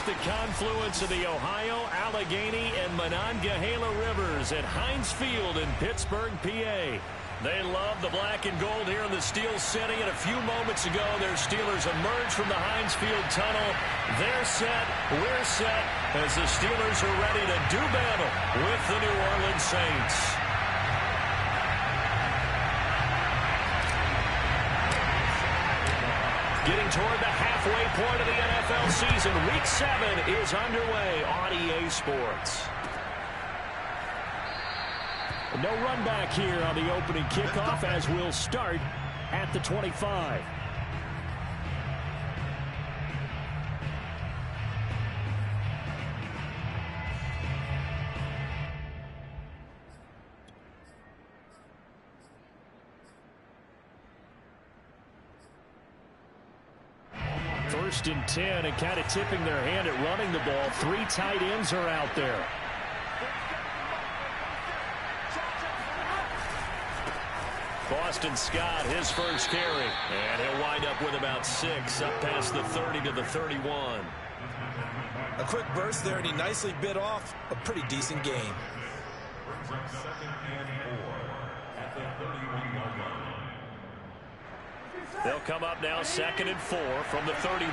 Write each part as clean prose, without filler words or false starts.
The confluence of the Ohio, Allegheny, and Monongahela rivers at Heinz Field in Pittsburgh, PA. They love the black and gold here in the Steel City, and a few moments ago, their Steelers emerged from the Heinz Field tunnel. They're set, we're set, as the Steelers are ready to do battle with the New Orleans Saints. Getting toward the halfway point of the NFL season. Week 7 is underway on EA Sports. No run back here on the opening kickoff as we'll start at the 25. First and 10, and kind of tipping their hand at running the ball. 3 tight ends are out there. Boston Scott, his first carry. And he'll wind up with about 6, up past the 30 to the 31. A quick burst there, and he nicely bit off a pretty decent game. They'll come up now 2nd and 4 from the 31.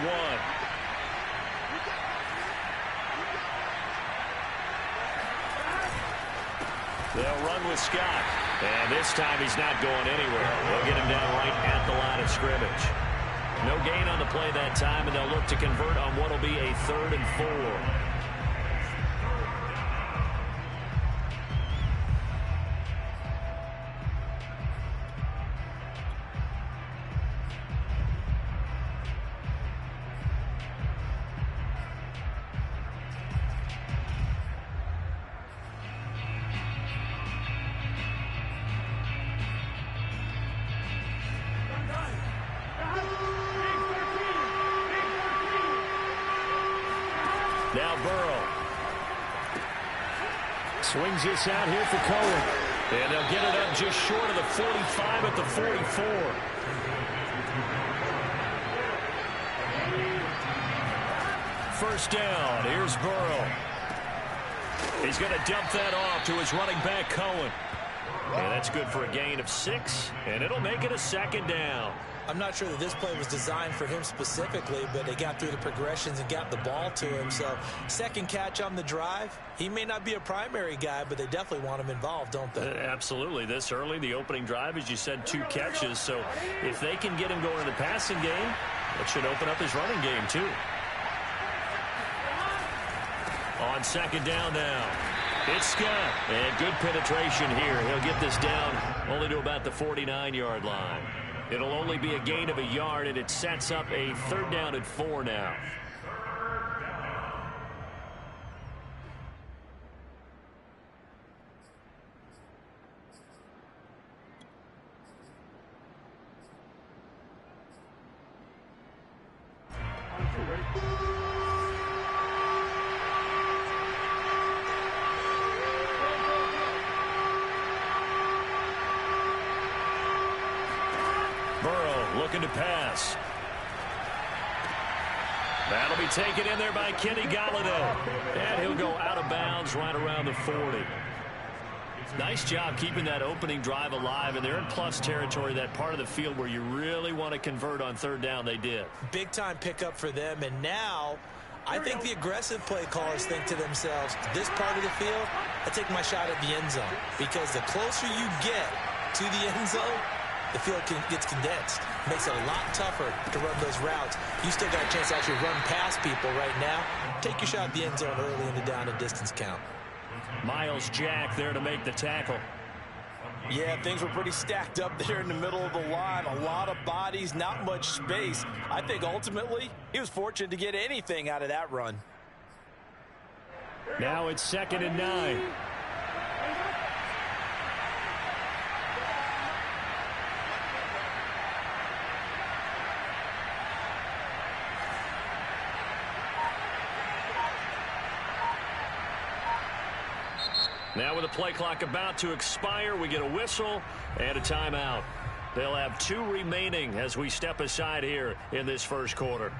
They'll run with Scott. And this time he's not going anywhere. They'll get him down right at the line of scrimmage. No gain on the play that time, and they'll look to convert on what will be a 3rd and 4. Now Burrow. Swings this out here for Cohen. And they'll get it up just short of the 45 at the 44. First down. Here's Burrow. He's going to dump that off to his running back, Cohen. And that's good for a gain of 6. And it'll make it a 2nd down. I'm not sure that this play was designed for him specifically, but they got through the progressions and got the ball to him. So, 2nd catch on the drive. He may not be a primary guy, but they definitely want him involved, don't they? Absolutely. This early, the opening drive, as you said, 2 catches. So, if they can get him going in the passing game, that should open up his running game, too. On 2nd down now. It's Scott. And good penetration here. He'll get this down only to about the 49-yard line. It'll only be a gain of a yard, and it sets up a 3rd down and 4 now. Burrow looking to pass. That'll be taken in there by Kenny Golladay. And he'll go out of bounds right around the 40. Nice job keeping that opening drive alive, and they're in plus territory, that part of the field where you really want to convert on 3rd down. They did. Big time pickup for them, and now I think the aggressive play callers think to themselves, this part of the field, I take my shot at the end zone, because the closer you get to the end zone, the field gets condensed. Makes it a lot tougher to run those routes. You still got a chance to actually run past people right now. Take your shot at the end zone early in the down and distance count. Miles Jack there to make the tackle. Yeah, things were pretty stacked up there in the middle of the line. A lot of bodies, not much space. I think ultimately he was fortunate to get anything out of that run. Now it's 2nd and 9. Now with the play clock about to expire, we get a whistle and a timeout. They'll have 2 remaining as we step aside here in this first quarter.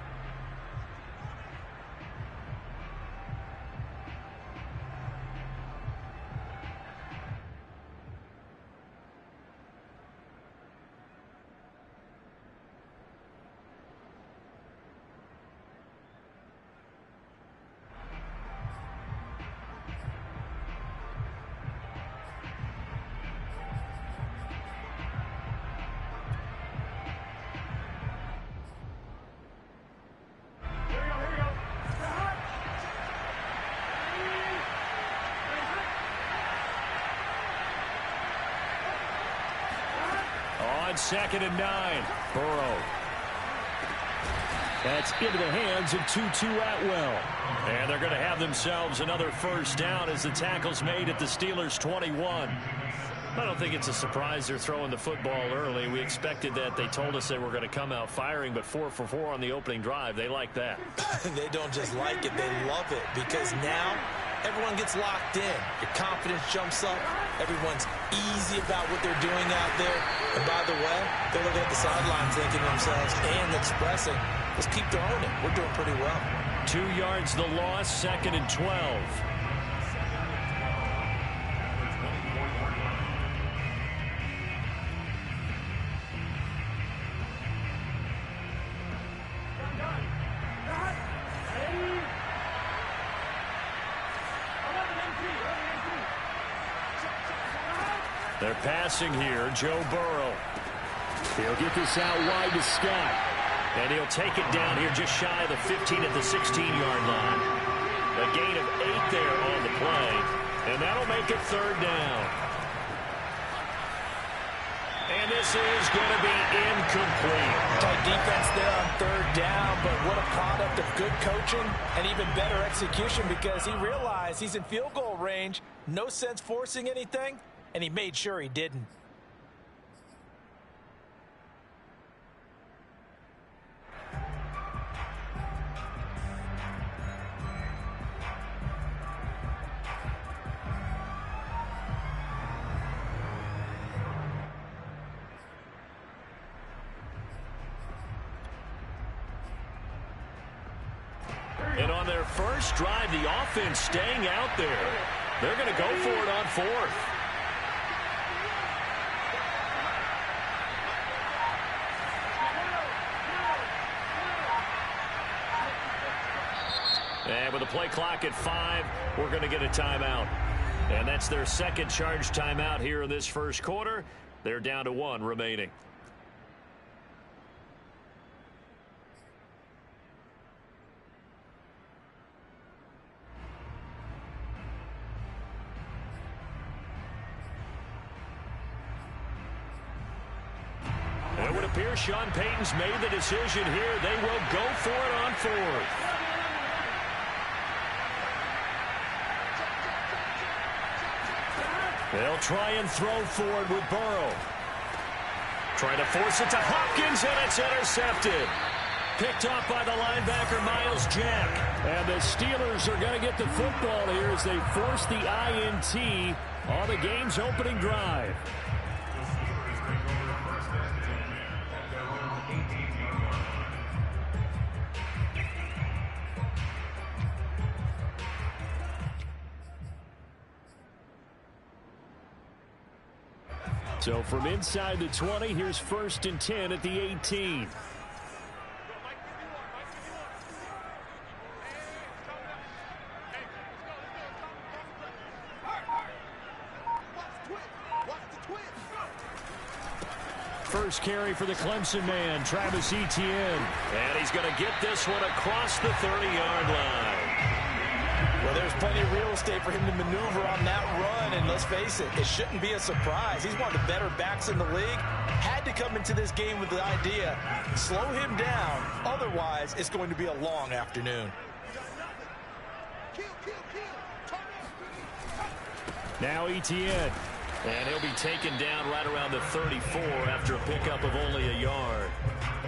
On 2nd and 9, Burrow. That's into the hands of Tutu Atwell. And they're going to have themselves another first down as the tackle's made at the Steelers' 21. I don't think it's a surprise they're throwing the football early. We expected that. They told us they were going to come out firing, but 4 for 4 on the opening drive. They like that. They don't just like it, they love it, because now everyone gets locked in. Your confidence jumps up. Everyone's easy about what they're doing out there. And by the way, they're looking at the sidelines thinking to themselves and expressing, let's keep throwing it. We're doing pretty well. 2 yards the loss, 2nd and 12. They're passing here, Joe Burrow. He'll get this out wide to Scott. And he'll take it down here just shy of the 15 at the 16-yard line. A gain of 8 there on the play. And that'll make it 3rd down. And this is going to be incomplete. Tight defense there on 3rd down, but what a product of good coaching and even better execution, because he realized he's in field goal range. No sense forcing anything. And he made sure he didn't. And on their first drive, the offense staying out there. They're going to go for it on 4th. And with the play clock at 5, we're going to get a timeout. And that's their second charge timeout here in this first quarter. They're down to 1 remaining. It would appear Sean Payton's made the decision here. They will go for it on 4th. They'll try and throw forward with Burrow. Trying to force it to Hopkins, and it's intercepted. Picked off by the linebacker, Miles Jack. And the Steelers are going to get the football here as they force the INT on the game's opening drive. So from inside the 20, here's 1st and 10 at the 18. First carry for the Clemson man, Travis Etienne. And he's going to get this one across the 30-yard line. Well, there's plenty of real estate for him to maneuver on that run, and let's face it, it shouldn't be a surprise. He's one of the better backs in the league. Had to come into this game with the idea, slow him down, otherwise it's going to be a long afternoon. Now Etienne. And he'll be taken down right around the 34 after a pickup of only a yard.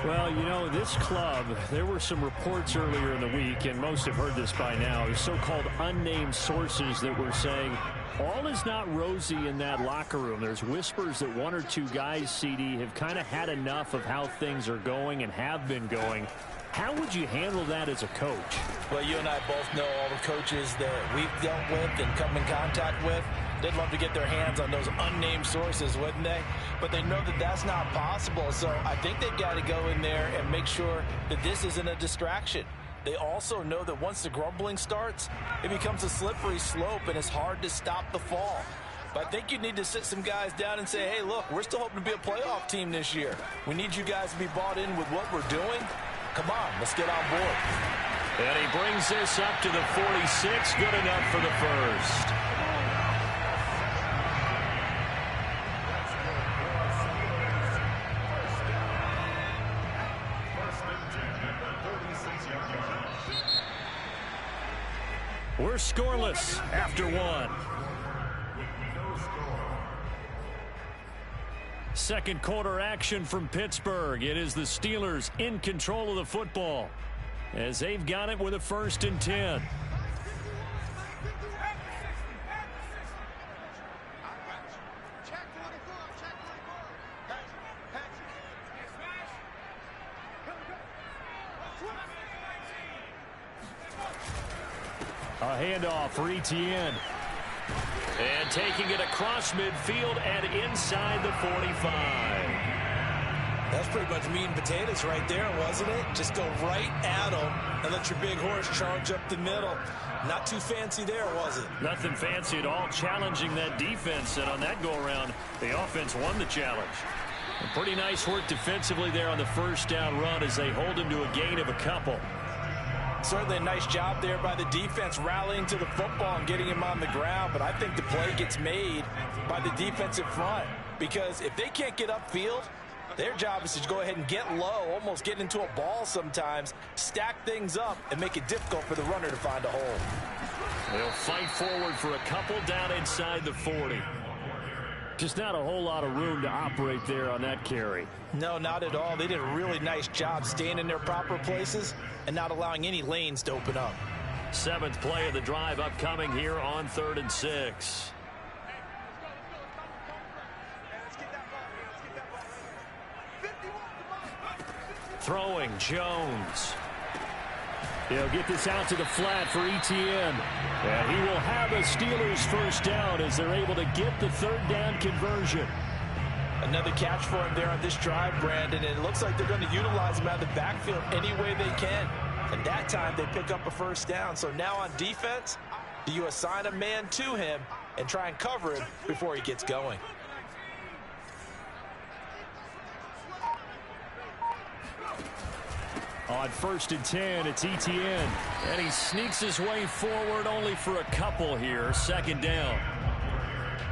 Well, you know, this club, there were some reports earlier in the week, and most have heard this by now, the so-called unnamed sources that were saying all is not rosy in that locker room. There's whispers that one or two guys, CD, have kind of had enough of how things are going and have been going. How would you handle that as a coach? Well, you and I both know all the coaches that we've dealt with and come in contact with. They'd love to get their hands on those unnamed sources, wouldn't they? But they know that that's not possible, so I think they've got to go in there and make sure that this isn't a distraction. They also know that once the grumbling starts, it becomes a slippery slope, and it's hard to stop the fall. But I think you need to sit some guys down and say, hey, look, we're still hoping to be a playoff team this year. We need you guys to be bought in with what we're doing. Come on, let's get on board. And he brings this up to the 46. Good enough for the first. We're scoreless after one. Second quarter action from Pittsburgh. It is the Steelers in control of the football as they've got it with a 1st and 10. A handoff for Etienne. And taking it across midfield and inside the 45. That's pretty much meat and potatoes right there, wasn't it? Just go right at them and let your big horse charge up the middle. Not too fancy there, was it? Nothing fancy at all, challenging that defense. And on that go-around, the offense won the challenge. And pretty nice work defensively there on the first down run as they hold him to a gain of a couple. Certainly a nice job there by the defense rallying to the football and getting him on the ground. But I think the play gets made by the defensive front, because if they can't get upfield, their job is to go ahead and get low, almost get into a ball sometimes, stack things up, and make it difficult for the runner to find a hole. They'll fight forward for a couple down inside the 40. Just not a whole lot of room to operate there on that carry. No, not at all. They did a really nice job staying in their proper places and not allowing any lanes to open up. 7th play of the drive upcoming here on 3rd and 6. Throwing Jones. He'll get this out to the flat for Etienne. And he will have a Steelers first down as they're able to get the 3rd down conversion. Another catch for him there on this drive, Brandon, and it looks like they're going to utilize him out of the backfield any way they can. And that time they pick up a first down. So now on defense, do you assign a man to him and try and cover him before he gets going? On 1st and 10, it's Etienne. And he sneaks his way forward only for a couple here. 2nd down.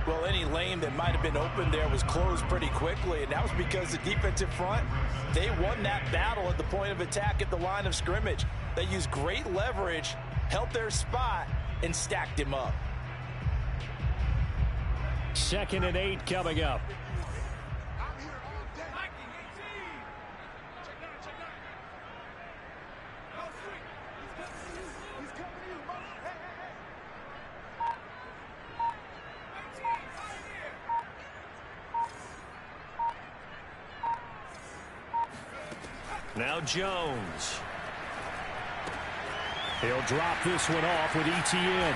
Well, any lane that might have been open there was closed pretty quickly, and that was because the defensive front, they won that battle at the point of attack at the line of scrimmage. They used great leverage, held their spot, and stacked him up. 2nd and 8 coming up. Now Jones. He'll drop this one off with Etienne.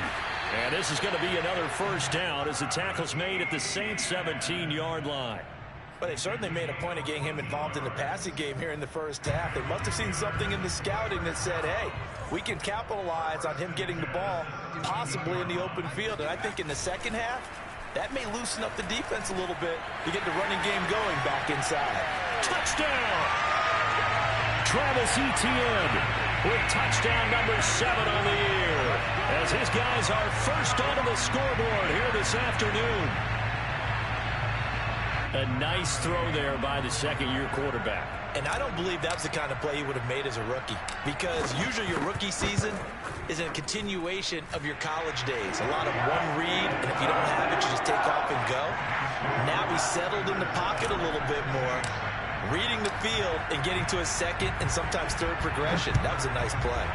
And this is going to be another first down as the tackle's made at the Saints' 17-yard line. But they certainly made a point of getting him involved in the passing game here in the first half. They must have seen something in the scouting that said, hey, we can capitalize on him getting the ball possibly in the open field. And I think in the second half, that may loosen up the defense a little bit to get the running game going back inside. Touchdown! Travis Etienne with touchdown number 7 on the year as his guys are first onto the scoreboard here this afternoon. A nice throw there by the second-year quarterback. And I don't believe that's the kind of play he would have made as a rookie, because usually your rookie season is a continuation of your college days. A lot of one read, and if you don't have it, you just take off and go. Now he's settled in the pocket a little bit more, reading the field and getting to his second and sometimes third progression. That was a nice play.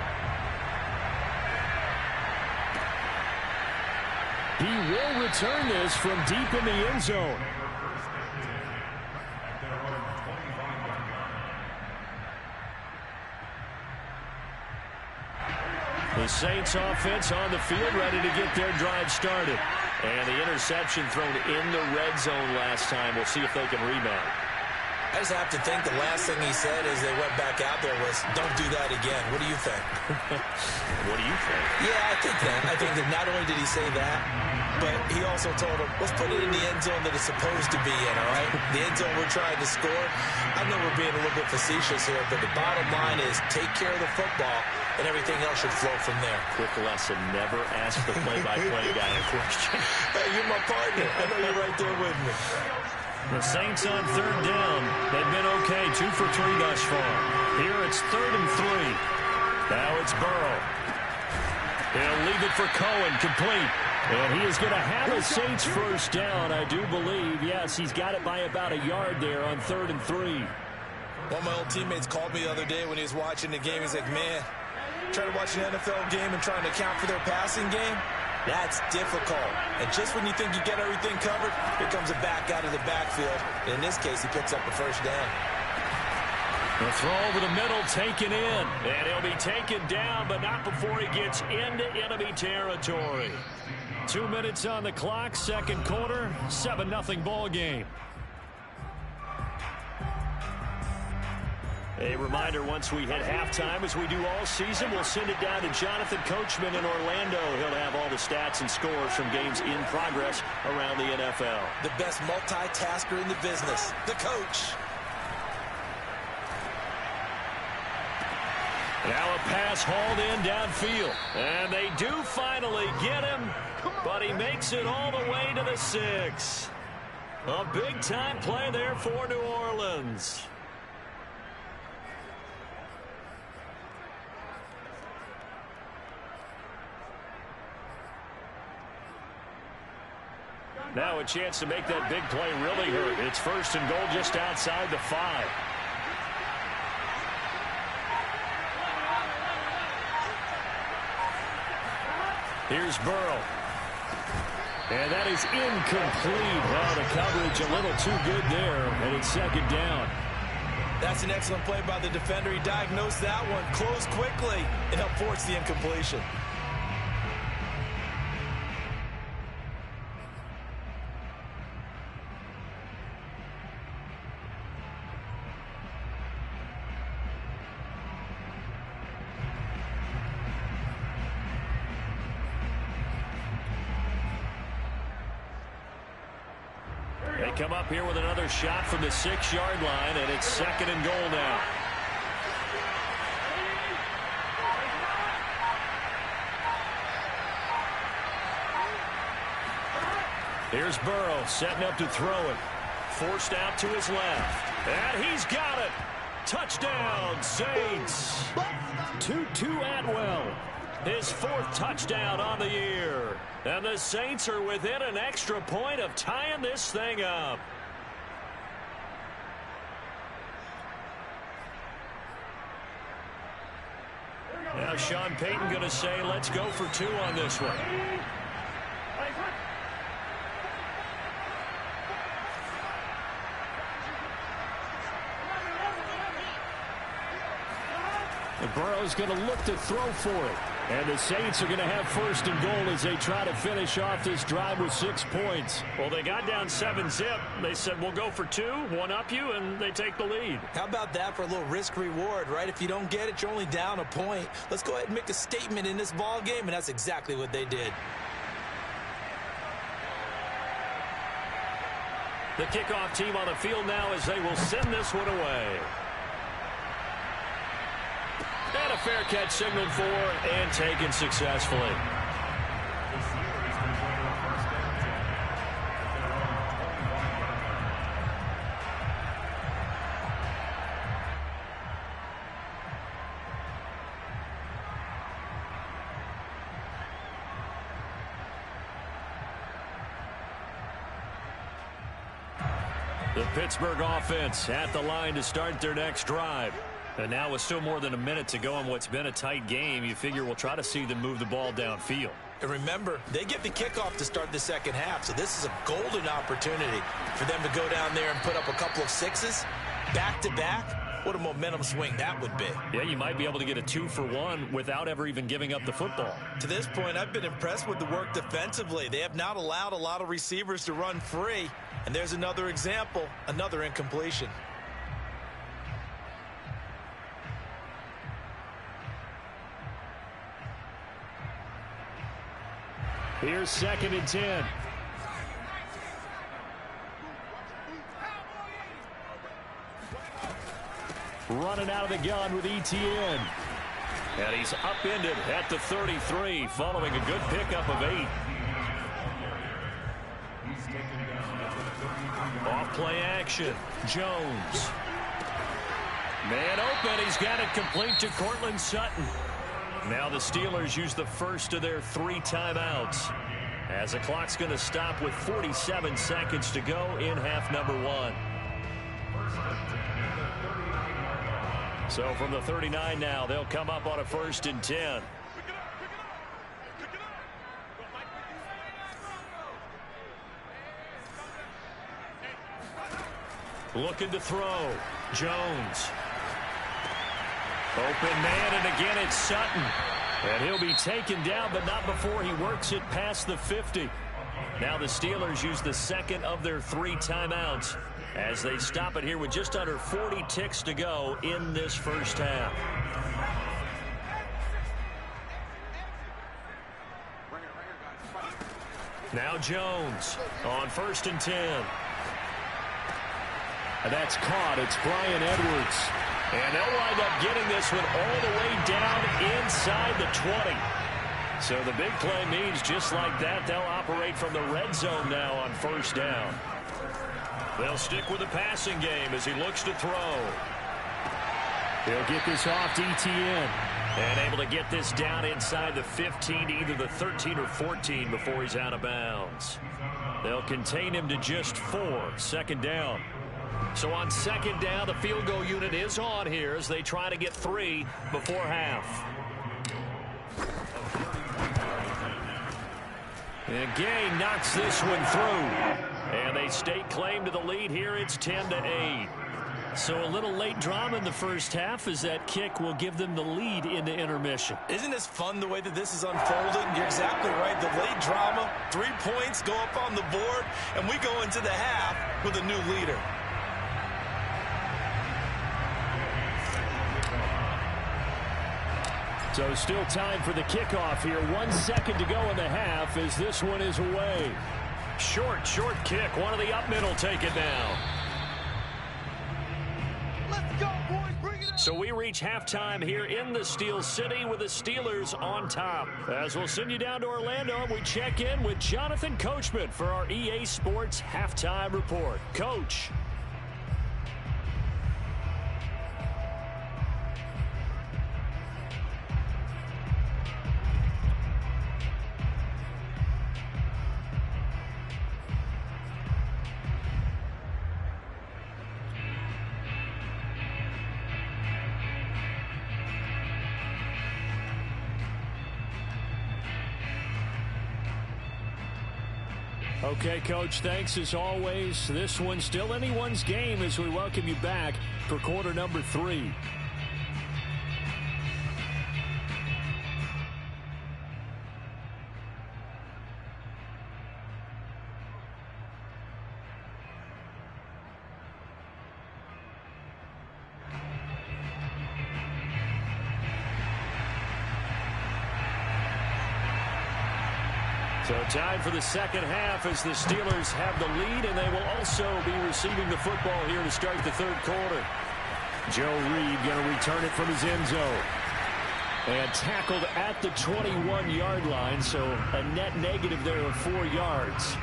He will return this from deep in the end zone. The Saints offense on the field, ready to get their drive started. And the interception thrown in the red zone last time. We'll see if they can rebound. I just have to think the last thing he said as they went back out there was, don't do that again. What do you think? What do you think? Yeah, I think that. I think that not only did he say that, but he also told him, let's put it in the end zone that it's supposed to be in, all right? The end zone we're trying to score. I know we're being a little bit facetious here, but the bottom line is take care of the football, and everything else should flow from there. Quick lesson, never ask the play-by-play guy a question. Hey, you're my partner. I know you're right there with me. The Saints on third down. They've been okay, 2 for 3 thus far. Here it's 3rd and 3. Now it's Burrow. He'll leave it for Cohen, complete. And he is going to have a Saints first down, I do believe. Yes, he's got it by about a yard there on 3rd and 3. One of my old teammates called me the other day when he was watching the game. He's like, man, trying to watch an NFL game and trying to account for their passing game, that's difficult. And just when you think you get everything covered, here comes a back out of the backfield. And in this case, he picks up a first down. The throw over the middle, taken in. And he'll be taken down, but not before he gets into enemy territory. 2 minutes on the clock, second quarter, 7-0 ball game. A reminder, once we hit halftime, as we do all season, we'll send it down to Jonathan Coachman in Orlando. He'll have all the stats and scores from games in progress around the NFL. The best multitasker in the business, the coach. Now a pass hauled in downfield. And they do finally get him, but he makes it all the way to the 6. A big-time play there for New Orleans. Now a chance to make that big play really hurt. It's 1st and goal just outside the 5. Here's Burrow. And that is incomplete. Well, the coverage a little too good there, and it's 2nd down. That's an excellent play by the defender. He diagnosed that one, closed quickly, and helped force the incompletion. They come up here with another shot from the 6-yard line, and it's 2nd and goal now. Here's Burrow setting up to throw it. Forced out to his left. And he's got it. Touchdown, Saints. Tutu Atwell. His 4th touchdown on the year. And the Saints are within an extra point of tying this thing up. Now Sean Payton going to say, let's go for 2 on this one. And Burrow's going to look to throw for it. And the Saints are going to have 1st and goal as they try to finish off this drive with 6 points. Well, they got down 7-zip. They said, we'll go for 2, one up you, and they take the lead. How about that for a little risk-reward, right? If you don't get it, you're only down a point. Let's go ahead and make a statement in this ball game, and that's exactly what they did. The kickoff team on the field now as they will send this one away. And a fair catch signaled for and taken successfully. The Pittsburgh offense at the line to start their next drive. And now with still more than a minute to go in what's been a tight game, you figure we'll try to see them move the ball downfield. And remember, they get the kickoff to start the second half, so this is a golden opportunity for them to go down there and put up a couple of sixes back-to-back. What a momentum swing that would be. Yeah, you might be able to get a 2-for-1 without ever even giving up the football. To this point, I've been impressed with the work defensively. They have not allowed a lot of receivers to run free. And there's another example, another incompletion. Here's 2nd and 10. Running out of the gun with Etienne. And he's upended at the 33 following a good pickup of 8. Off play action. Jones. Man open. He's got it complete to Cortland Sutton. Now the Steelers use the first of their 3 timeouts as the clock's going to stop with 47 seconds to go in half number 1. So from the 39 now, they'll come up on a 1st and 10. Looking to throw. Jones. Open man, and again it's Sutton. And he'll be taken down, but not before he works it past the 50. Now the Steelers use the second of their 3 timeouts as they stop it here with just under 40 ticks to go in this first half. Now Jones on 1st and 10. And that's caught. It's Bryan Edwards. And they'll wind up getting this one all the way down inside the 20. So the big play means just like that, they'll operate from the red zone now on 1st down. They'll stick with the passing game as he looks to throw. He'll get this off to Etienne. And able to get this down inside the 15, either the 13 or 14 before he's out of bounds. They'll contain him to just 4, 2nd down. So on 2nd down, the field goal unit is on here as they try to get 3 before half. And Gay knocks this one through. And they stake claim to the lead here. It's 10-8. So a little late drama in the first half as that kick will give them the lead into intermission. Isn't this fun the way that this is unfolding? You're exactly right. The late drama, 3 points go up on the board, and we go into the half with a new leader. So still time for the kickoff here. 1 second to go in the half as this one is away. Short kick. One of the up middle take it down. Let's go, boys. Bring it up. So we reach halftime here in the Steel City with the Steelers on top. As we'll send you down to Orlando, we check in with Jonathan Coachman for our EA Sports Halftime Report. Coach. Okay, Coach, thanks as always. This one's still anyone's game as we welcome you back for quarter number 3. So time for the second half as the Steelers have the lead, and they will also be receiving the football here to start the third quarter. Joe Reed going to return it from his end zone. And tackled at the 21-yard line, so a net negative there of 4 yards.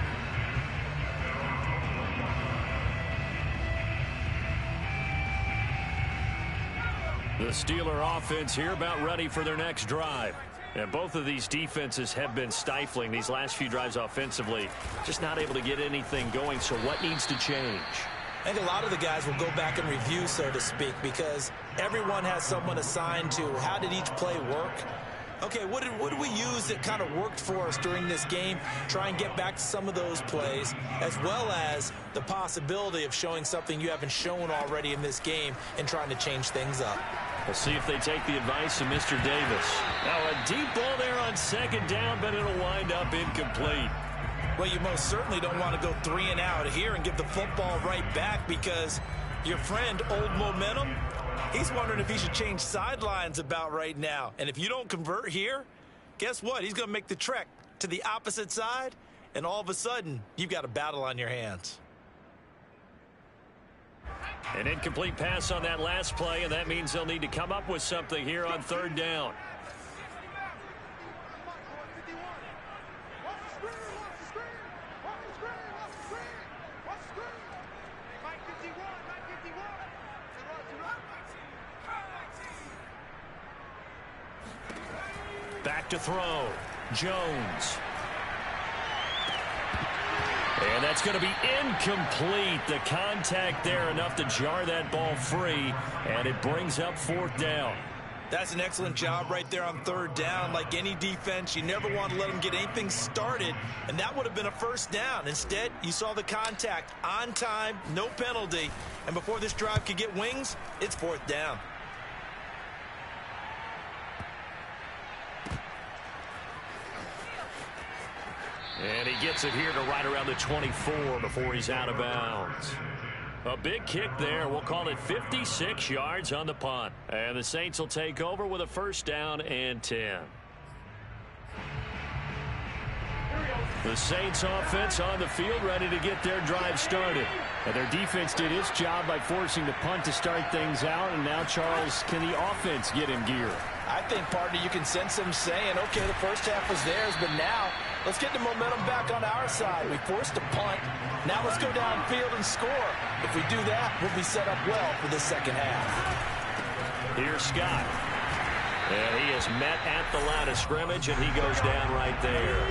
The Steeler offense here about ready for their next drive. And both of these defenses have been stifling these last few drives offensively. Just not able to get anything going, so what needs to change? I think a lot of the guys will go back and review, so to speak, because everyone has someone assigned to how did each play work. Okay, what did we use that kind of worked for us during this game? Try and get back to some of those plays, as well as the possibility of showing something you haven't shown already in this game and trying to change things up. We'll see if they take the advice of Mr. Davis. Now a deep ball there on second down, but it'll wind up incomplete. Well, you most certainly don't want to go 3 and out here and give the football right back, because your friend, Old Momentum, he's wondering if he should change sidelines about right now. And if you don't convert here, guess what? He's going to make the trek to the opposite side, and all of a sudden, you've got a battle on your hands. An incomplete pass on that last play, and that means they'll need to come up with something here on third down. Back to throw. Jones. And that's going to be incomplete. The contact there enough to jar that ball free, and it brings up fourth down. That's an excellent job right there on third down. Like any defense, you never want to let them get anything started, and that would have been a first down. Instead, you saw the contact on time, no penalty, and before this drive could get wings, it's fourth down. And he gets it here to right around the 24 before he's out of bounds. A big kick there. We'll call it 56 yards on the punt. And the Saints will take over with a first down and 10. The Saints offense on the field, ready to get their drive started. And their defense did its job by forcing the punt to start things out. And now, Charles, can the offense get in gear? I think, partner, you can sense them saying, okay, the first half was theirs, but now let's get the momentum back on our side. We forced a punt. Now let's go downfield and score. If we do that, we'll be set up well for the second half. Here's Scott. And he is met at the line of scrimmage, and he goes down right there.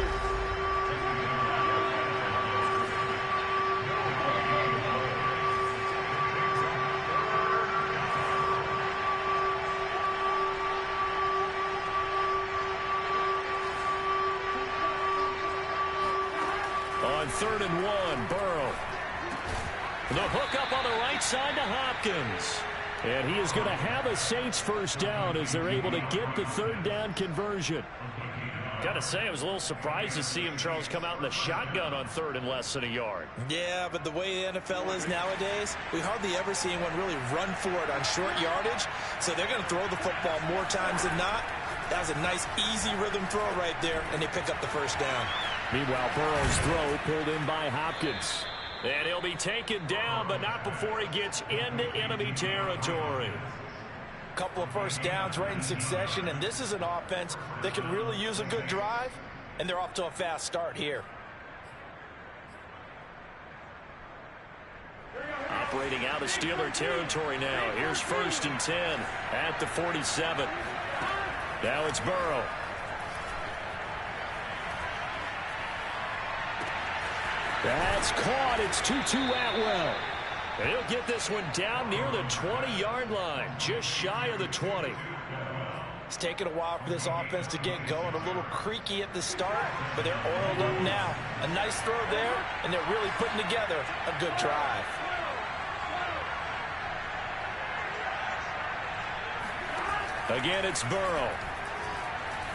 On 3rd and 1, Burrow. The hook up on the right side to Hopkins. And he is going to have a Saints first down as they're able to get the third down conversion. Got to say, I was a little surprised to see him, Charles, come out in the shotgun on third and less than a yard. Yeah, but the way the NFL is nowadays, we hardly ever see anyone really run for it on short yardage. So they're going to throw the football more times than not. That was a nice, easy rhythm throw right there, and they pick up the first down. Meanwhile, Burrow's throw pulled in by Hopkins. And he'll be taken down, but not before he gets into enemy territory. Couple of first downs right in succession, and this is an offense that can really use a good drive, and they're off to a fast start here. Operating out of Steeler territory now. Here's 1st and 10 at the 47. Now it's Burrow. That's caught. It's Tutu Atwell. And he'll get this one down near the 20-yard line, just shy of the 20. It's taken a while for this offense to get going. A little creaky at the start, but they're oiled up now. A nice throw there, and they're really putting together a good drive. Again, it's Burrow.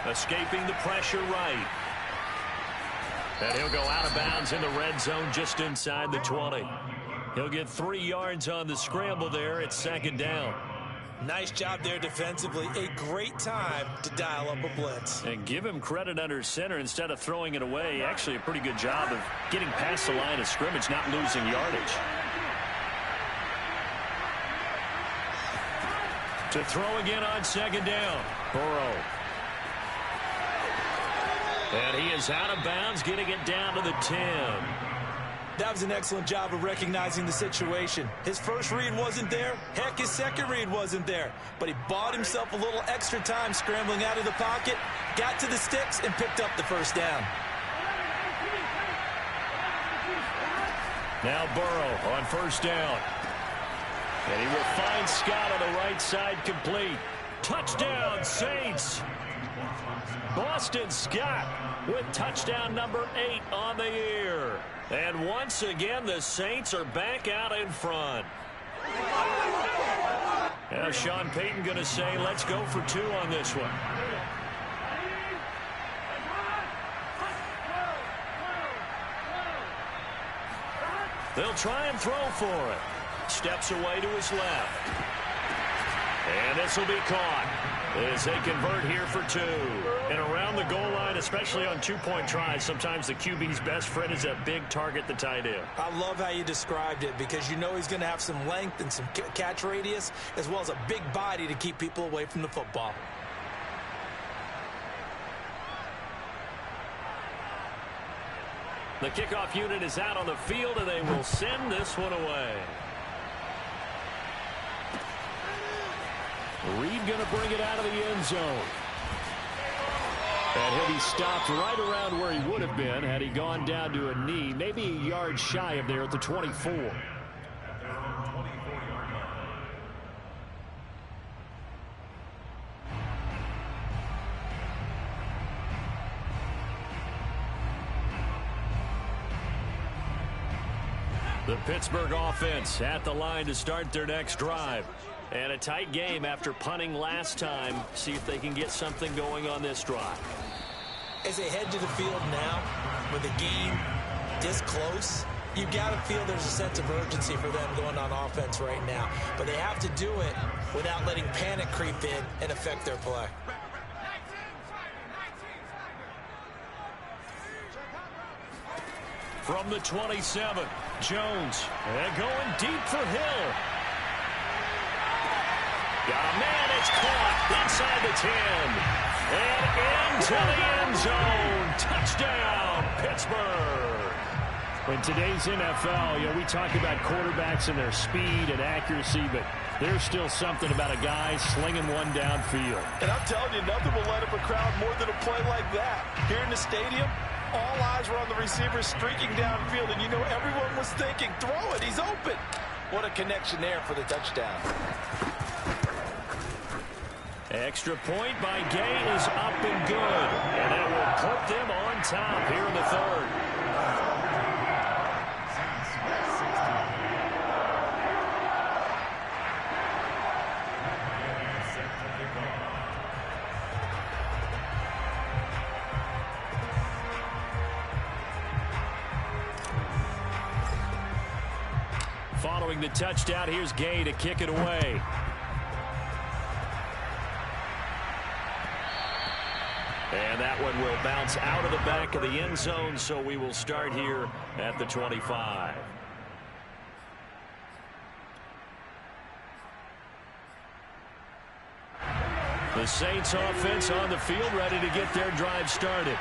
Escaping the pressure right. And he'll go out of bounds in the red zone just inside the 20. He'll get 3 yards on the scramble there at 2nd down. Nice job there defensively. A great time to dial up a blitz. And give him credit under center instead of throwing it away. Actually a pretty good job of getting past the line of scrimmage, not losing yardage. To throw again on 2nd down. Burrow. And he is out of bounds, getting it down to the 10. That was an excellent job of recognizing the situation. His first read wasn't there. Heck, his second read wasn't there. But he bought himself a little extra time scrambling out of the pocket, got to the sticks, and picked up the first down. Now Burrow on first down. And he will find Scott on the right side, complete. Touchdown, Saints. Boston Scott with touchdown number 8 on the year. And once again, the Saints are back out in front. Now Sean Payton going to say, let's go for 2 on this one. They'll try and throw for it. Steps away to his left. And this will be caught as they convert here for 2. And around the goal line, especially on 2-point tries, sometimes the QB's best friend is a big target, the tight end. I love how you described it because you know he's going to have some length and some catch radius as well as a big body to keep people away from the football. The kickoff unit is out on the field, and they will send this one away. Reed going to bring it out of the end zone. And he'll be stopped right around where he would have been had he gone down to a knee, maybe a yard shy of there at the 24. The Pittsburgh offense at the line to start their next drive. And a tight game after punting last time. See if they can get something going on this drive. As they head to the field now, with the game this close, you've got to feel there's a sense of urgency for them going on offense right now. But they have to do it without letting panic creep in and affect their play. From the 27, Jones. And going deep for Hill. Got a man, it's caught inside the 10. And into the end zone. Touchdown, Pittsburgh. In today's NFL, we talk about quarterbacks and their speed and accuracy, but there's still something about a guy slinging one downfield. And I'm telling you, nothing will light up a crowd more than a play like that. Here in the stadium, all eyes were on the receiver streaking downfield, and everyone was thinking, throw it, he's open. What a connection there for the touchdown. Extra point by Gay is up and good. And that will put them on top here in the third. Following the touchdown, here's Gay to kick it away. And that one will bounce out of the back of the end zone, so we will start here at the 25. The Saints offense on the field ready to get their drive started.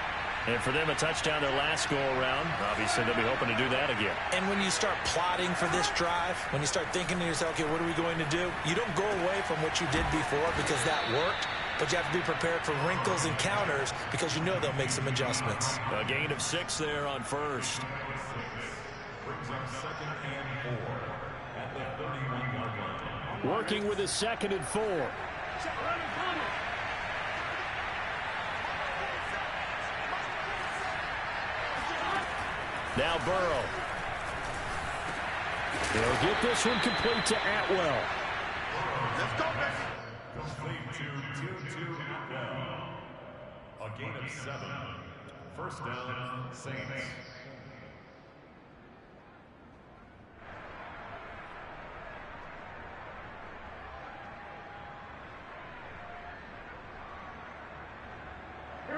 And for them, a touchdown their last go-around. Obviously, they'll be hoping to do that again. And when you start plotting for this drive, when you start thinking to yourself, okay, what are we going to do? You don't go away from what you did before because that worked. But you have to be prepared for wrinkles and counters because they'll make some adjustments. A gain of 6 there on first. Working with a 2nd and 4. Now Burrow. He'll get this one complete to Atwell. Let's go, baby. Complete to Atwell. A gain of 7. First down, Saints.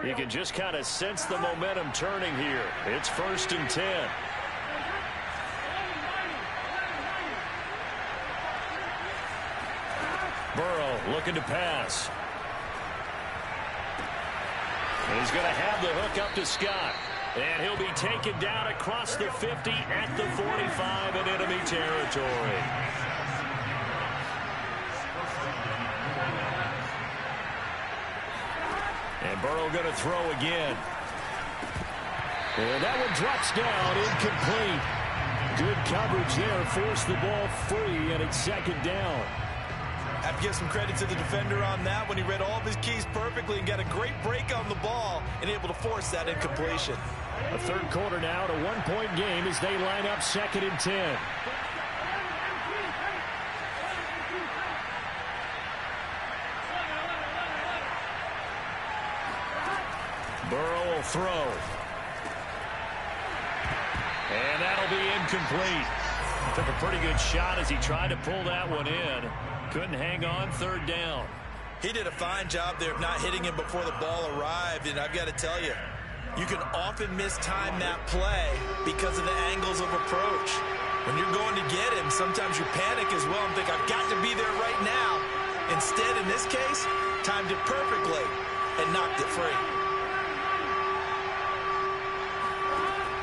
You can just kind of sense the momentum turning here. It's 1st and 10. Burrow looking to pass. And he's going to have the hook up to Scott. And he'll be taken down across the 50 at the 45 in enemy territory. And Burrow going to throw again. And that one drops down, incomplete. Good coverage there. Forced the ball free, and it's second down. Have to give some credit to the defender on that when he read all of his keys perfectly and got a great break on the ball and able to force that incompletion. A third quarter now, a one-point game as they line up 2nd and 10. Burrow will throw. And that'll be incomplete. Took a pretty good shot as he tried to pull that one in. Couldn't hang on, 3rd down. He did a fine job there of not hitting him before the ball arrived, and I've got to tell you, you can often mistime that play because of the angles of approach. When you're going to get him, sometimes you panic as well and think, I've got to be there right now. Instead, in this case, timed it perfectly and knocked it free.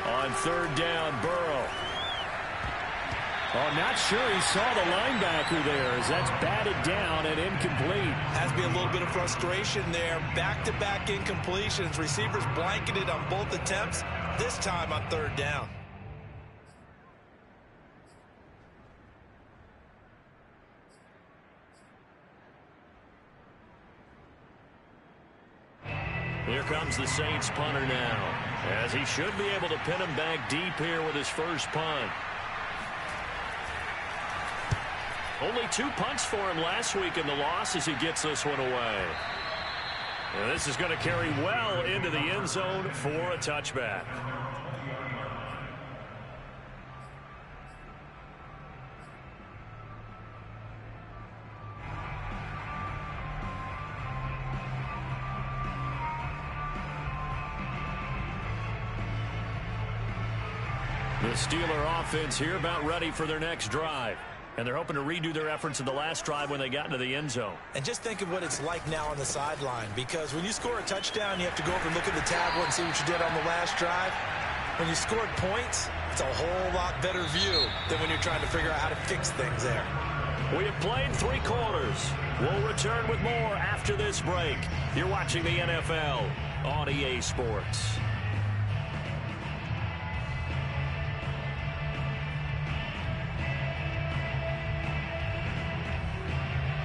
On 3rd down, Burrow. Oh, not sure he saw the linebacker there as that's batted down and incomplete. Has to be a little bit of frustration there. Back-to-back incompletions. Receivers blanketed on both attempts, this time on 3rd down. Here comes the Saints punter now, as he should be able to pin him back deep here with his first punt. Only 2 punts for him last week in the loss as he gets this one away. And this is going to carry well into the end zone for a touchback. The Steeler offense here about ready for their next drive. And they're hoping to redo their efforts in the last drive when they got into the end zone. And just think of what it's like now on the sideline, because when you score a touchdown, you have to go over and look at the tablet and see what you did on the last drive. When you scored points, it's a whole lot better view than when you're trying to figure out how to fix things there. We have played 3 quarters. We'll return with more after this break. You're watching the NFL on EA Sports.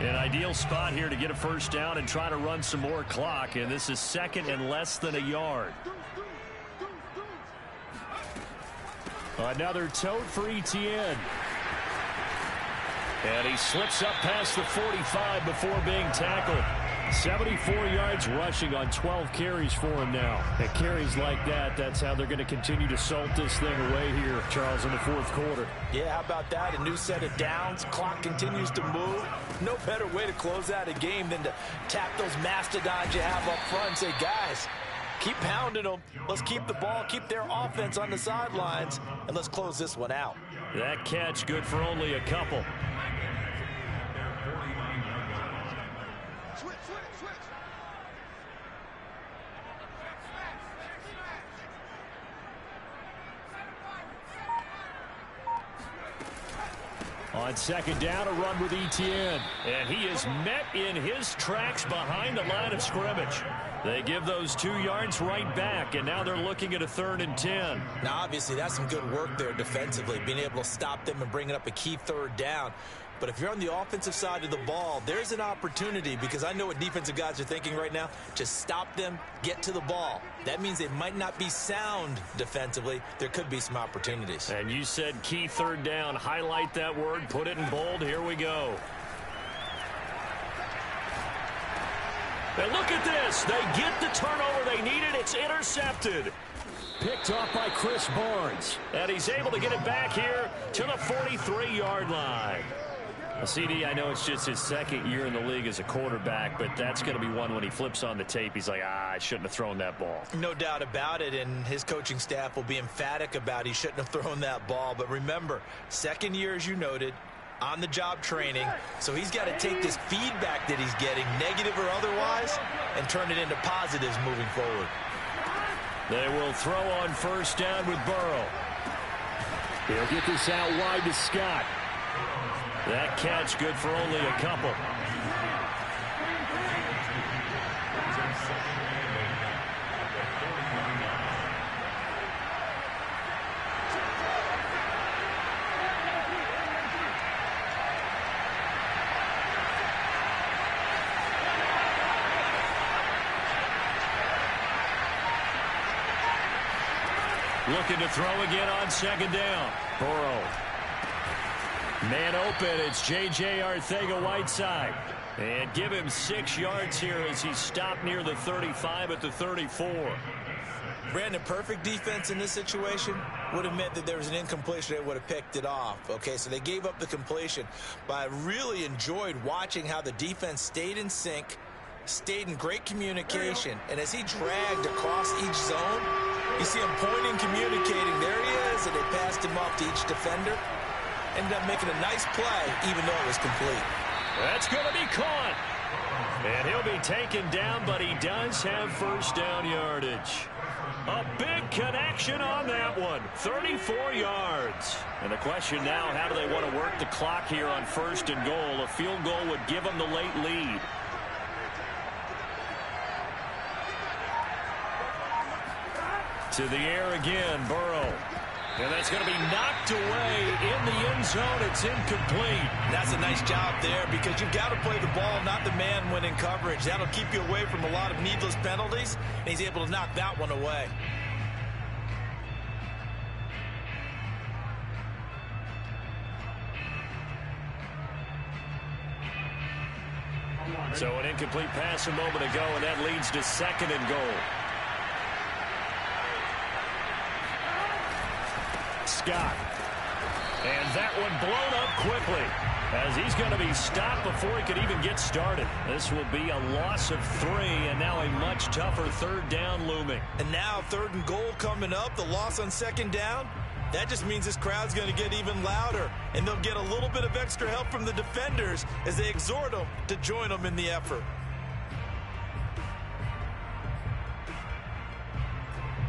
An ideal spot here to get a first down and try to run some more clock, and this is 2nd and less than a yard. Another tote for Etienne. And he slips up past the 45 before being tackled. 74 yards rushing on 12 carries for him now. And carries like that, that's how they're going to continue to salt this thing away here, Charles, in the 4th quarter. Yeah, how about that? A new set of downs. Clock continues to move. No better way to close out a game than to tap those mastodons you have up front and say, guys, keep pounding them. Let's keep the ball, keep their offense on the sidelines, and let's close this one out. That catch good for only a couple. On 2nd down, a run with Etienne. And he is met in his tracks behind the line of scrimmage. They give those 2 yards right back, and now they're looking at a 3rd and 10. Now, obviously, that's some good work there defensively, being able to stop them and bringing up a key 3rd down. But if you're on the offensive side of the ball, there's an opportunity, because I know what defensive guys are thinking right now. Just stop them, get to the ball. That means they might not be sound defensively. There could be some opportunities. And you said key 3rd down. Highlight that word, put it in bold. Here we go. And look at this. They get the turnover they needed. It's intercepted. Picked off by Chris Barnes. And he's able to get it back here to the 43-yard line. CD, I know it's just his 2nd year in the league as a quarterback, but that's going to be one when he flips on the tape. He's like, I shouldn't have thrown that ball. No doubt about it, and his coaching staff will be emphatic about he shouldn't have thrown that ball. But remember, 2nd year, as you noted, on-the-job training, so he's got to take this feedback that he's getting, negative or otherwise, and turn it into positives moving forward. They will throw on 1st down with Burrow. He'll get this out wide to Scott. That catch good for only a couple. Looking to throw again on second down. Burrow. Man open, it's J.J. Arcega-Whiteside. And give him 6 yards here as he's stopped near the 35 at the 34. Brandon, perfect defense in this situation would have meant that there was an incompletion. They would have picked it off. Okay, so they gave up the completion. But I really enjoyed watching how the defense stayed in sync, stayed in great communication. And as he dragged across each zone, you see him pointing, communicating. There he is, and they passed him off to each defender. Ended up making a nice play, even though it was complete. That's going to be caught. And he'll be taken down, but he does have first down yardage. A big connection on that one. 34 yards. And the question now, how do they want to work the clock here on first and goal? A field goal would give them the late lead. To the air again, Burrow. And that's going to be knocked away in the end zone. It's incomplete. That's a nice job there because you've got to play the ball, not the man when in coverage. That'll keep you away from a lot of needless penalties, and he's able to knock that one away. So an incomplete pass a moment ago, and that leads to second and goal. Scott. And that one blown up quickly as he's going to be stopped before he could even get started. This will be a loss of 3, and now a much tougher third down looming. And now third and goal coming up, the loss on second down. That just means this crowd's going to get even louder, and they'll get a little bit of extra help from the defenders as they exhort them to join them in the effort.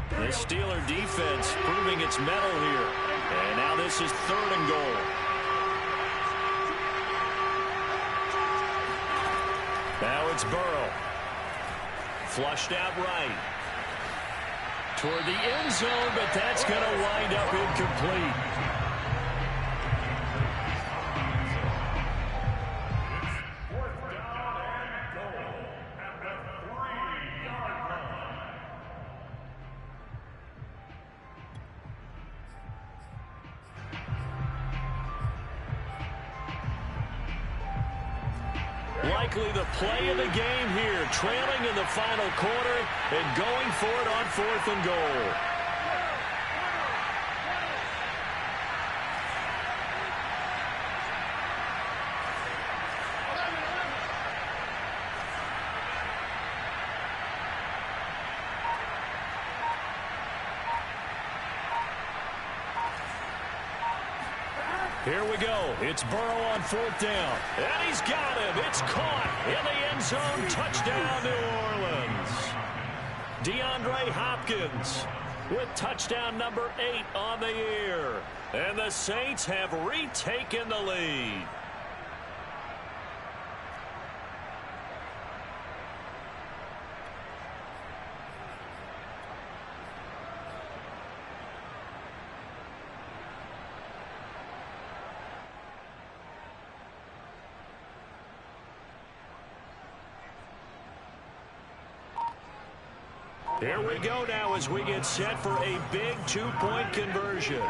The Steeler defense proving its mettle here. And now this is third and goal. Now it's Burrow. Flushed out right. Toward the end zone, but that's going to wind up incomplete. Likely the play of the game here, trailing in the final quarter and going for it on fourth and goal. Here we go. It's Burrow on fourth down. And he's got him. It's caught in the end zone. Touchdown, New Orleans. DeAndre Hopkins with touchdown number 8 on the year. And the Saints have retaken the lead. Here we go now as we get set for a big 2-point conversion.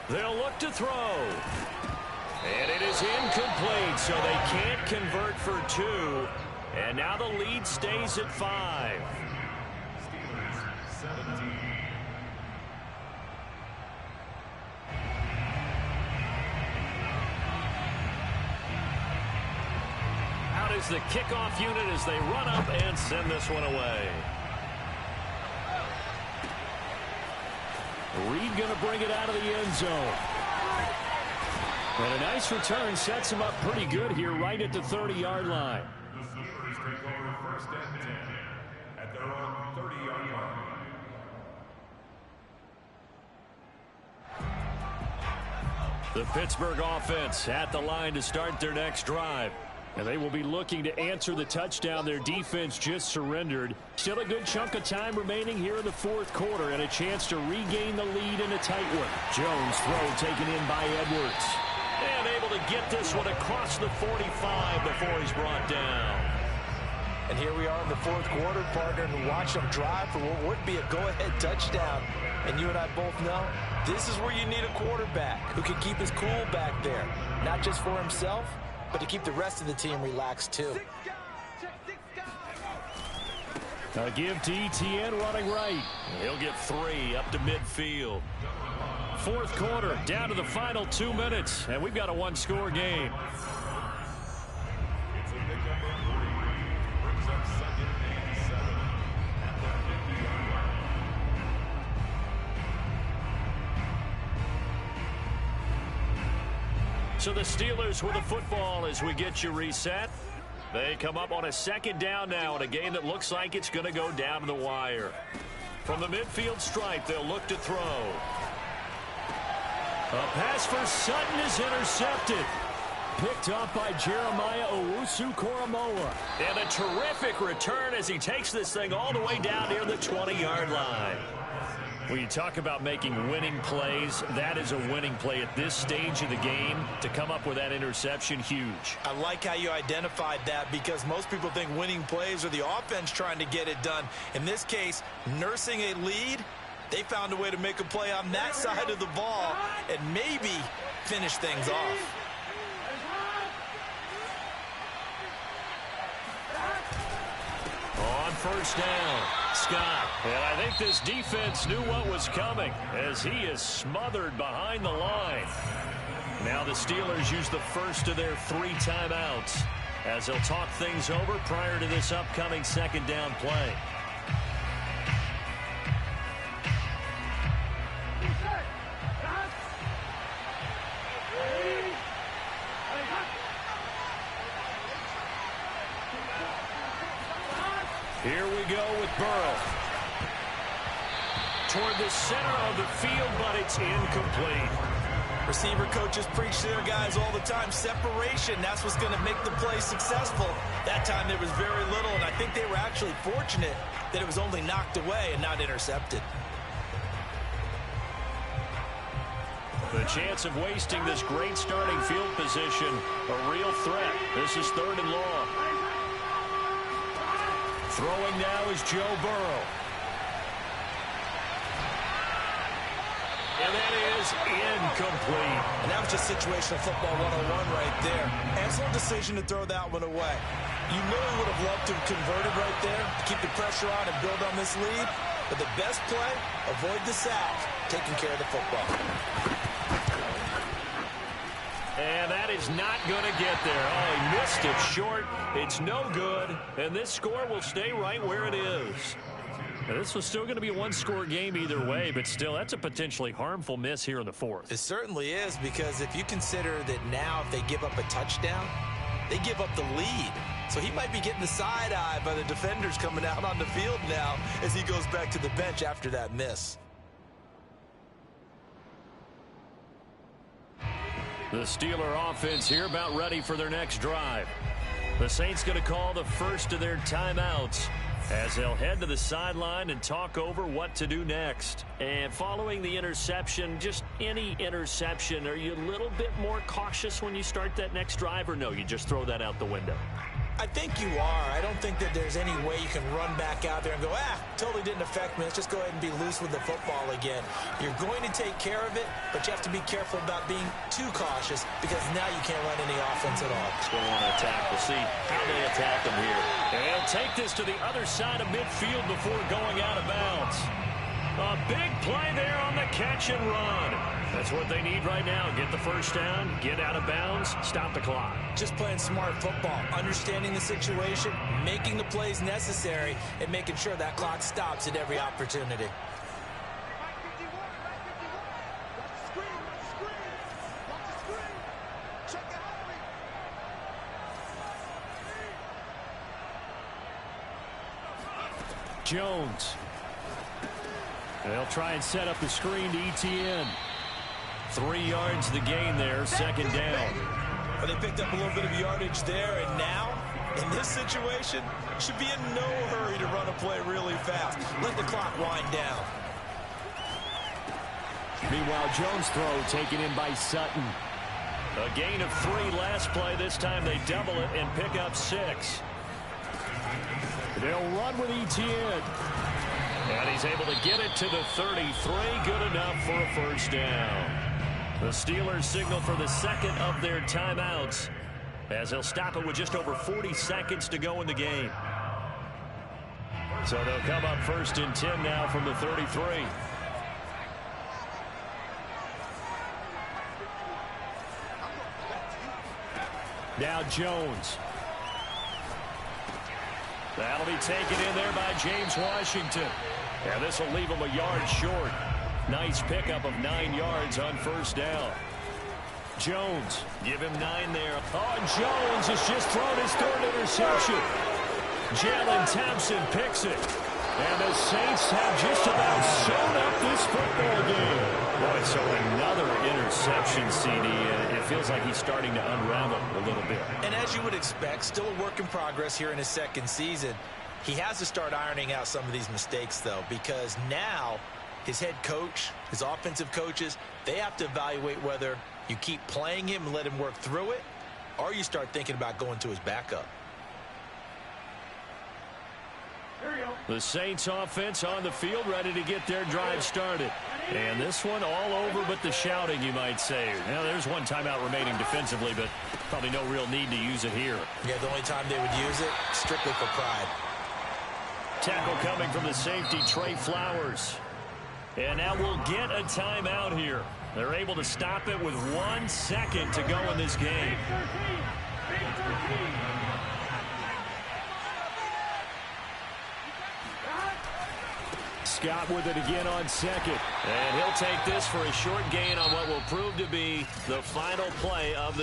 They'll look to throw. And it is incomplete, so they can't convert for 2. And now the lead stays at 5. Steelers 17. Is the kickoff unit as they run up and send this one away. Reed going to bring it out of the end zone. And a nice return sets him up pretty good here right at the 30-yard line. The Steelers take over first and 10 at their own 30-yard line. The Pittsburgh offense at the line to start their next drive. And they will be looking to answer the touchdown their defense just surrendered. Still a good chunk of time remaining here in the fourth quarter and a chance to regain the lead in a tight one. Jones throw taken in by Edwards. And able to get this one across the 45 before he's brought down. And here we are in the fourth quarter, partner, and watch them drive for what would be a go-ahead touchdown. And you and I both know this is where you need a quarterback who can keep his cool back there, not just for himself, but to keep the rest of the team relaxed too. A give to Etienne running right. He'll get 3 up to midfield. Fourth quarter, down to the final 2 minutes, and we've got a one-score game. It's a big number 3. Brings up second and 7 at the 50-yard line. So the Steelers with the football as we get you reset. They come up on a second down now in a game that looks like it's going to go down to the wire. From the midfield stripe, they'll look to throw. A pass for Sutton is intercepted. Picked up by Jeremiah Owusu-Koramoah. And a terrific return as he takes this thing all the way down near the 20-yard line. When you talk about making winning plays, that is a winning play at this stage of the game. To come up with that interception, huge. I like how you identified that because most people think winning plays are the offense trying to get it done. In this case, nursing a lead, they found a way to make a play on that side of the ball and maybe finish things off. On first down, Scott. And I think this defense knew what was coming as he is smothered behind the line. Now the Steelers use the first of their 3 timeouts as they'll talk things over prior to this upcoming second down play. Here we go with Burrow. Toward the center of the field, but it's incomplete. Receiver coaches preach to their guys all the time. Separation, that's what's going to make the play successful. That time there was very little, and I think they were actually fortunate that it was only knocked away and not intercepted. The chance of wasting this great starting field position, a real threat. This is 3rd and long. Throwing now is Joe Burrow. And that is incomplete. And that was just situational football 101 right there. Excellent decision to throw that one away. You know he would have loved to have converted right there to keep the pressure on and build on this lead. But the best play, avoid the sack, taking care of the football. And that is not going to get there. Oh, he missed it short. It's no good. And this score will stay right where it is. Now, this was still going to be a one-score game either way, but still, that's a potentially harmful miss here in the 4th. It certainly is, because if you consider that now if they give up a touchdown, they give up the lead. So he might be getting the side eye by the defenders coming out on the field now as he goes back to the bench after that miss. The Steeler offense here about ready for their next drive. The Saints going to call the first of their timeouts as they'll head to the sideline and talk over what to do next. And following the interception, just any interception, are you a little bit more cautious when you start that next drive, or no, you just throw that out the window? I think you are. I don't think that there's any way you can run back out there and go, totally didn't affect me. Let's just go ahead and be loose with the football again. You're going to take care of it, but you have to be careful about being too cautious because now you can't run any offense at all. Let's go on an attack. We'll see how they attack them here. They'll take this to the other side of midfield before going out of bounds. A big play there on the catch and run. That's what they need right now. Get the first down, get out of bounds, stop the clock. Just playing smart football, understanding the situation, making the plays necessary, and making sure that clock stops at every opportunity. Jones. They'll try and set up the screen to Etienne. 3 yards the gain there, second down. Well, they picked up a little bit of yardage there, and now, in this situation, should be in no hurry to run a play really fast. Let the clock wind down. Meanwhile, Jones' throw taken in by Sutton. A gain of 3 last play. This time they double it and pick up 6. They'll run with Etienne. And he's able to get it to the 33. Good enough for a first down. The Steelers signal for the second of their timeouts, as they'll stop it with just over 40 seconds to go in the game. So they'll come up 1st and 10 now from the 33. Now Jones. That'll be taken in there by James Washington. And this will leave him a yard short. Nice pickup of 9 yards on first down. Jones, give him 9 there. Oh, and Jones has just thrown his 3rd interception. Jalen Thompson picks it. And the Saints have just about sewn up this football game. Boy, so another interception, CD. It feels like he's starting to unravel a little bit. And as you would expect, still a work in progress here in his second season. He has to start ironing out some of these mistakes, though, because now his head coach, his offensive coaches, they have to evaluate whether you keep playing him and let him work through it, or you start thinking about going to his backup. The Saints offense on the field, ready to get their drive started. And this one all over but the shouting, you might say. Now, there's one timeout remaining defensively, but probably no real need to use it here. Yeah, the only time they would use it, strictly for pride. Tackle coming from the safety, Trey Flowers. And now we'll get a timeout here. They're able to stop it with 1 second to go in this game. Scott with it again on second. And he'll take this for a short gain on what will prove to be the final play of the